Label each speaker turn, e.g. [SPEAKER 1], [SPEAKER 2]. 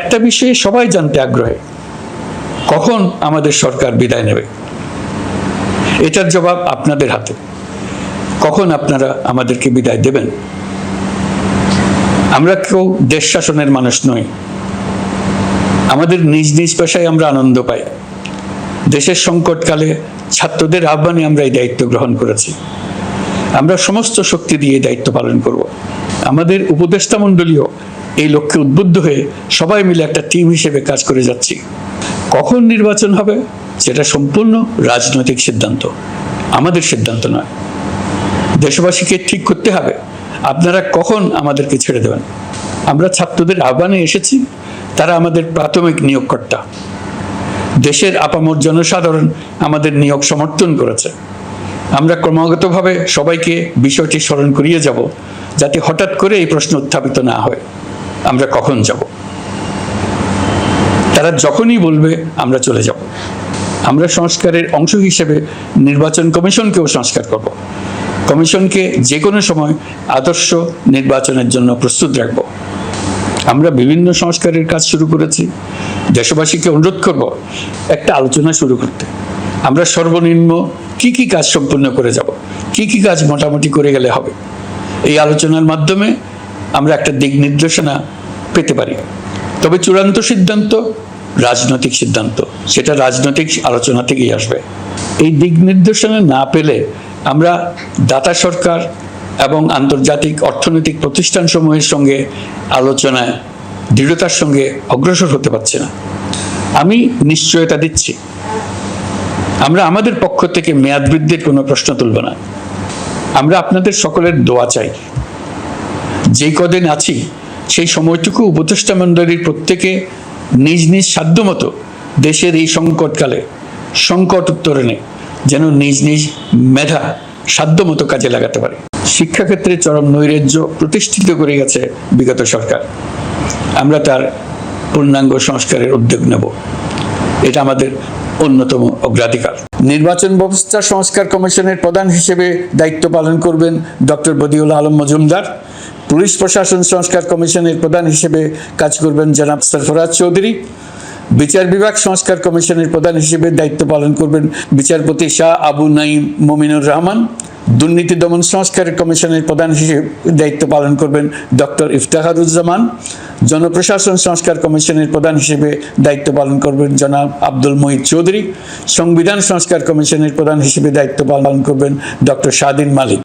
[SPEAKER 1] একটা বিষয়ে সবাই জানতে আগ্রহী, কখন আমাদের সরকার বিদায় নেবে। এটার জবাব আপনাদের হাতে। কখন আপনারা আমাদেরকে বিদায় দেবেন? আমরা কেউ দেশ শাসনের মানুষ নই। আমাদের নিজ নিজ পেশায় আমরা আনন্দ পাই। দেশের সংকটকালে ছাত্রদের আহ্বানে আমরা এই দায়িত্ব গ্রহণ করেছি। আমরা সমস্ত শক্তি দিয়ে দায়িত্ব পালন করব। আমাদের উপদেষ্টা মণ্ডলীও এই লক্ষ্যে উদ্বুদ্ধ হয়ে সবাই মিলে একটা টিম হিসেবে কাজ করে যাচ্ছি। কখন নির্বাচন হবে সেটা সম্পূর্ণ রাজনৈতিক সিদ্ধান্ত, আমাদের সিদ্ধান্ত নয়। দেশবাসীকে ঠিক করতে হবে আপনারা কখন আমাদেরকে ছেড়ে দেবেন। আমরা ছাত্রদের আহ্বানে এসেছি, তারা আমাদের প্রাথমিক নিয়োগকর্তা। দেশের আপামর জনসাধারণ আমাদের নিয়োগ সমর্থন করেছে। আমরা ক্রমাগতভাবে সবাইকে বিষয়টি স্মরণ করিয়ে যাব, যাতে হঠাৎ করে এই প্রশ্ন উত্থাপিত না হয় আমরা কখন যাব। তারা যখনই বলবে আমরা চলে যাব। আমরা সংস্কারের অংশ হিসেবে নির্বাচন কমিশনকেও সংস্কার করব। কমিশনকে যে কোনো সময় আদর্শ নির্বাচনের জন্য প্রস্তুত রাখব। আমরা বিভিন্ন সংস্কারের কাজ শুরু করেছি। দেশবাসীকে অনুরোধ করব একটা আলোচনা শুরু করতে। আমরা সর্বনিম্ন কি কি কাজ সম্পূর্ণ করে যাব, কি কি কাজ মোটামুটি করে গেলে হবে। এই আলোচনার মাধ্যমে আমরা একটা দিক নির্দেশনা পেতে পারি। তবে চূড়ান্ত সিদ্ধান্ত রাজনৈতিক সিদ্ধান্ত, সেটা রাজনৈতিক আলোচনা থেকেই আসবে। এই দিক নির্দেশনা না পেলে আমরা দাতা সরকার এবং আন্তর্জাতিক অর্থনৈতিক প্রতিষ্ঠানসমূহের সঙ্গে আলোচনায় দৃঢ়তার সঙ্গে অগ্রসর হতে পারছি না। আমি নিশ্চয়তা দিচ্ছি, আমরা আমাদের পক্ষ থেকে মেয়াদ বৃদ্ধির কোনো প্রশ্ন তুলব না। আমরা আপনাদের সকলের দোয়া চাই। যেই কদিন আছি সেই সময়টুকু উপদেষ্টা মণ্ডলীর প্রত্যেকে নিজ নিজ সাধ্যমতো দেশের এই সংকটকালে সংকট উত্তরণে যেন নিজ নিজ মেধা সাধ্যমতো কাজে লাগাতে পারে। শিক্ষাক্ষেত্রে চরম নৈরাজ্য প্রতিষ্ঠিত করে গেছে বিগত সরকার। আমরা তার পূর্ণাঙ্গ সংস্কারের উদ্যোগ নেব, এটা আমাদের অন্যতম অগ্রাধিকার। নির্বাচন ব্যবস্থা সংস্কার কমিশনের প্রধান হিসেবে দায়িত্ব পালন করবেন ডক্টর বদিউল আলম মজুমদার। পুলিশ প্রশাসন সংস্কার কমিশনের প্রধান হিসেবে কাজ করবেন জনাব সরফরাজ চৌধুরী। বিচার বিভাগ সংস্কার কমিশনের প্রধান হিসেবে দায়িত্ব পালন করবেন বিচারপতি শাহ আবু নাঈম মমিনুর রহমান। দুর্নীতি দমন সংস্কার কমিশনের প্রধান হিসেবে দায়িত্ব পালন করবেন ডক্টর ইফতেখারুজ্জামান। জনপ্রশাসন সংস্কার কমিশনের প্রধান হিসেবে দায়িত্ব পালন করবেন জনাব আব্দুল মুহিত চৌধুরী। সংবিধান সংস্কার কমিশনের প্রধান হিসেবে দায়িত্ব পালন করবেন ডক্টর শাহদিন মালিক।